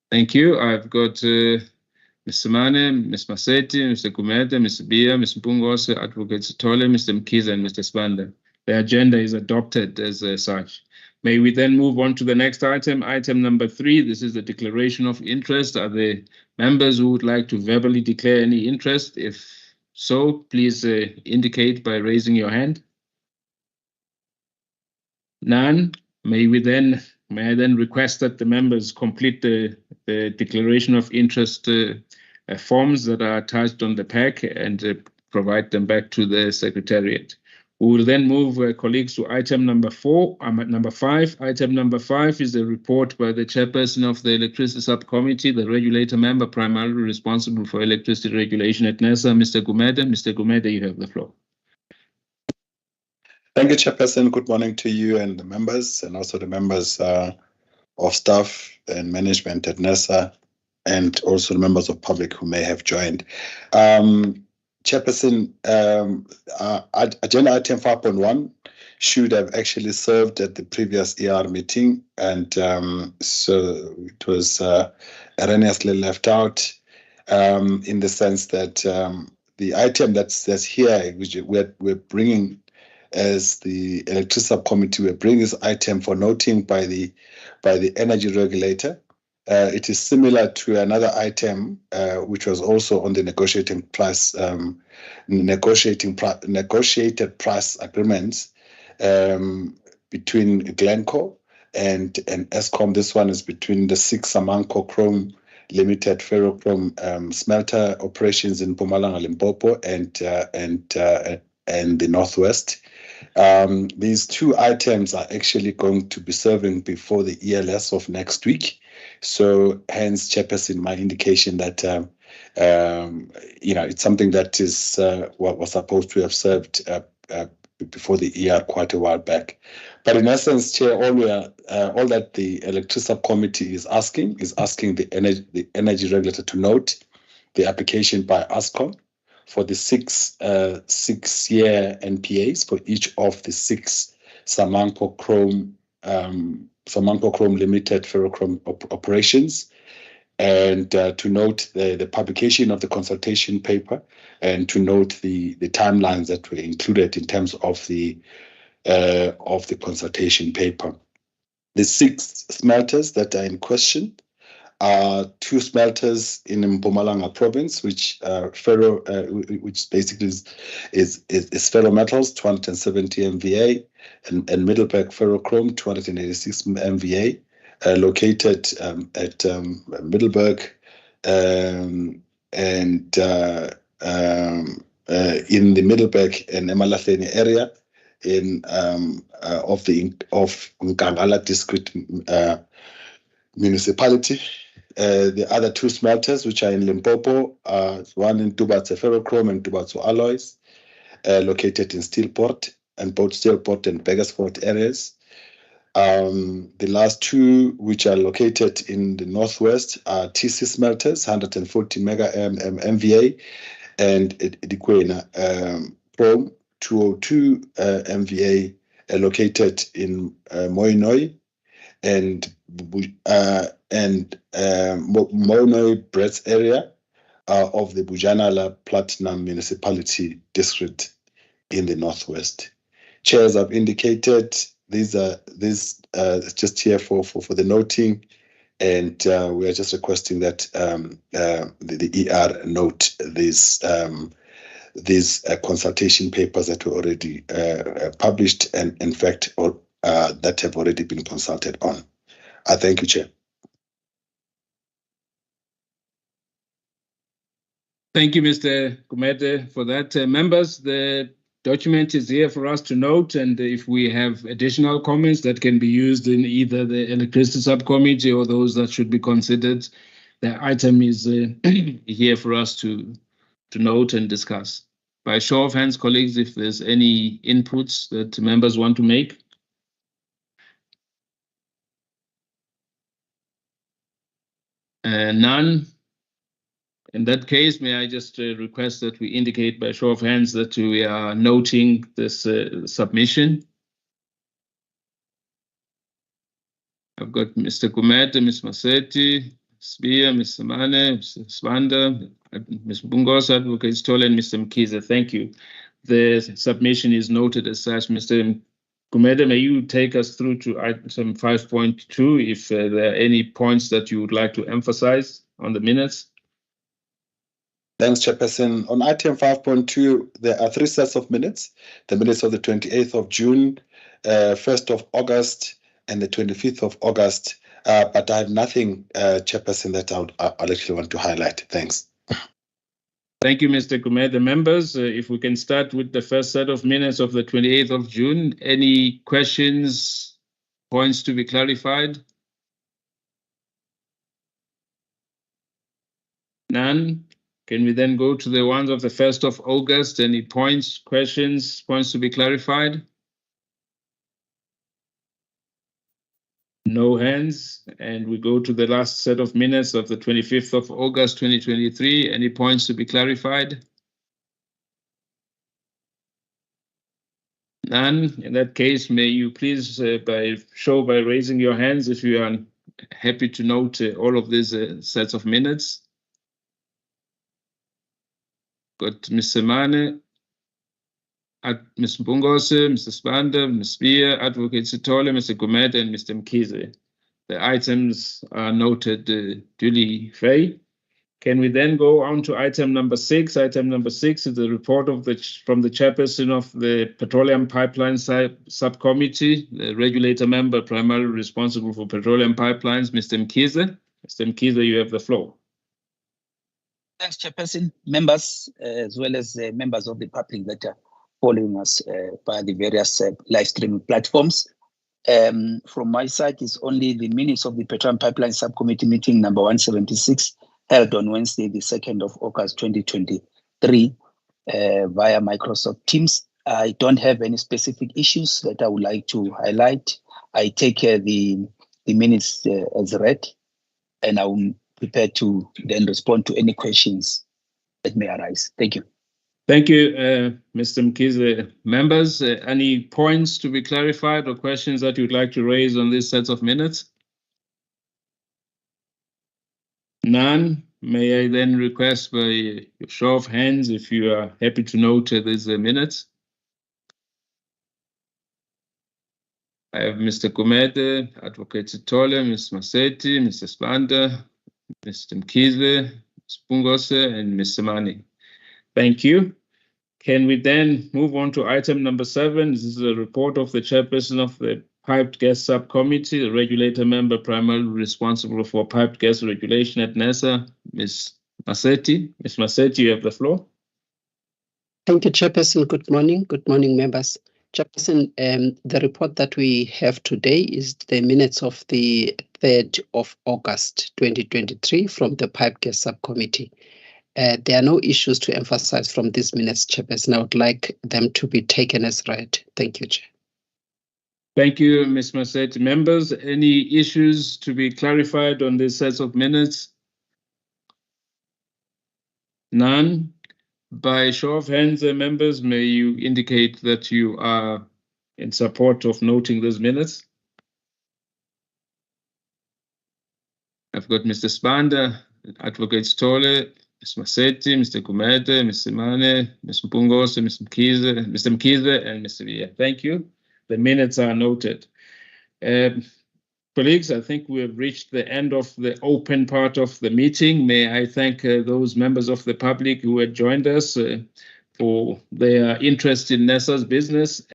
Thank you. I've got Mr. Mane, Ms. Maseti, Mr. Gumede, Mr. Bia, Mr. Pungose, Advocate Sitole, Mr. Mkiza, and Mr. Spanda. The agenda is adopted as such. May we then move on to the next item, item number 3. This is the declaration of interest. Are there members who would like to verbally declare any interest? If so, please indicate by raising your hand. None. May I then request that the members complete the declaration of interest forms that are attached on the pack and provide them back to the Secretariat. We will then move, colleagues, to item number 4. I'm at number 5. Item number 5 is a report by the chairperson of the Electricity Subcommittee, the regulator member primarily responsible for electricity regulation at NERSA, Mr. Gumede. Mr. Gumede, you have the floor. Thank you, Chairperson. Good morning to you and the members, and also the members of staff and management at NERSA, and also the members of public who may have joined. Chairperson, agenda item 5.1 should have actually served at the previous ER meeting, and so it was erroneously left out in the sense that the item that's here, which we're bringing as the Electricity Subcommittee, we're bringing this item for noting by the Energy Regulator. It is similar to another item which was also on the negotiated price agreements between Glencore and Eskom. This one is between the 6 Samanco Chrome Limited ferrochrome smelter operations in Mpumalanga, Limpopo, and the Northwest. These two items are actually going to be serving before the ELS of next week. So hence, Chairperson, my indication that it's something that is what was supposed to have served before the ER quite a while back. But in essence, Chair, all that the Electricity Subcommittee is asking the energy regulator to note the application by Eskom for the 6-year NPAs for each of the 6 Samanco Chrome Limited ferrochrome operations, and to note the publication of the consultation paper, and to note the timelines that were included in terms of the consultation paper. The 6 smelters that are in question are 2 smelters in Mpumalanga province, which which basically is ferrometals, 270 MVA, and Middleburg ferrochrome, 286 MVA, located at Middleburg and in the Middleburg and Emalahleni area of Nkangala district municipality. The other 2 smelters, which are in Limpopo, one in Tubatse ferrochrome and Tubatse alloys, located in Steelport, and both Steelport and Beggersford areas. The last 2, which are located in the Northwest, are TC smelters, 140 MVA, and Edikwena Chrome, 202 MVA, located in Moinoi, and Moinoi Brets area of the Bujanala Platinum Municipality District in the Northwest. Chairs have indicated these just here for the noting, and we are just requesting that the ER note these consultation papers that were already published, and in fact that have already been consulted on. I thank you, Chair. Thank you, Mr. Gumede, for that. Members, the document is here for us to note, and if we have additional comments that can be used in either the Electricity Subcommittee or those that should be considered, the item is here for us to note and discuss. By show of hands, colleagues, if there's any inputs that members want to make. None. In that case, may I just request that we indicate by show of hands that we are noting this submission. I've got Mr. Gumede, Ms. Maseti, Spear, Mr. Mane, Mr. Swanda, Ms. Bungosa, Advocate Stoll, and Mr. Mkiza. Thank you. The submission is noted as such. Mr. Gumede, may you take us through to item 5.2 if there are any points that you would like to emphasize on the minutes? Thanks, Chairperson. On item 5.2, there are 3 sets of minutes: the minutes of the 28th of June, 1st of August, and the 25th of August. But I have nothing, Chairperson, that I'll actually want to highlight. Thanks. Thank you, Mr. Gumede. Members, if we can start with the first set of minutes of the 28th of June. Any questions, points to be clarified? None. Can we then go to the ones of the 1st of August? Any points, questions, points to be clarified? No hands. And we go to the last set of minutes of the 25th of August, 2023. Any points to be clarified? None. In that case, may you please by raising your hands if you are happy to note all of these sets of minutes. Got Mr. Mane, Ms. Mbungose, Mr. Spanda, Ms. Spear, Advocate Sitole, Mr. Gumede, and Mr. Mkize. The items are noted duly fair. Can we then go on to item number 6? Item number 6 is the report from the chairperson of the Petroleum Pipeline Subcommittee, the regulator member primarily responsible for petroleum pipelines, Mr. Mkize. Mr. Mkize, you have the floor. Thanks, Chairperson, members, as well as members of the public that are following us via the various live streaming platforms. From my side, is only the minutes of the Petroleum Pipeline Subcommittee meeting number 176, held on Wednesday, the 2nd of August, 2023, via Microsoft Teams. I don't have any specific issues that I would like to highlight. I take the minutes as read, and I will prepare to then respond to any questions that may arise. Thank you. Thank you, Mr. Mkize. Members, any points to be clarified or questions that you'd like to raise on these sets of minutes? None. May I then request by a show of hands if you are happy to note these minutes? I have Mr. Gumede, Advocate Sitole, Ms. Maseti, Mr. Spanda, Mr. Mkize, Ms. Pungose, and Mr. Mane. Thank you. Can we then move on to item number 7? This is a report of the chairperson of the Piped Gas Subcommittee, the regulator member primarily responsible for piped gas regulation at NESA, Ms. Maseti. Ms. Maseti, you have the floor. Thank you, Chairperson. Good morning. Good morning, members. Chairperson, the report that we have today is the minutes of the 3rd of August, 2023 from the Piped Gas Subcommittee. There are no issues to emphasize from these minutes, Chairperson. I would like them to be taken as read. Thank you, Chair. Thank you, Ms. Maseti. Members, any issues to be clarified on these sets of minutes? None. By show of hands, members, may you indicate that you are in support of noting these minutes? I've got Mr. Spanda, Advocate Stolle, Ms. Maseti, Mr. Gumede, Mr. Mane, Ms. Mpungose, Mr. Mkize, and Mr. Via. Thank you. The minutes are noted. Colleagues, I think we have reached the end of the open part of the meeting. May I thank those members of the public who had joined us for their interest in NESA's business.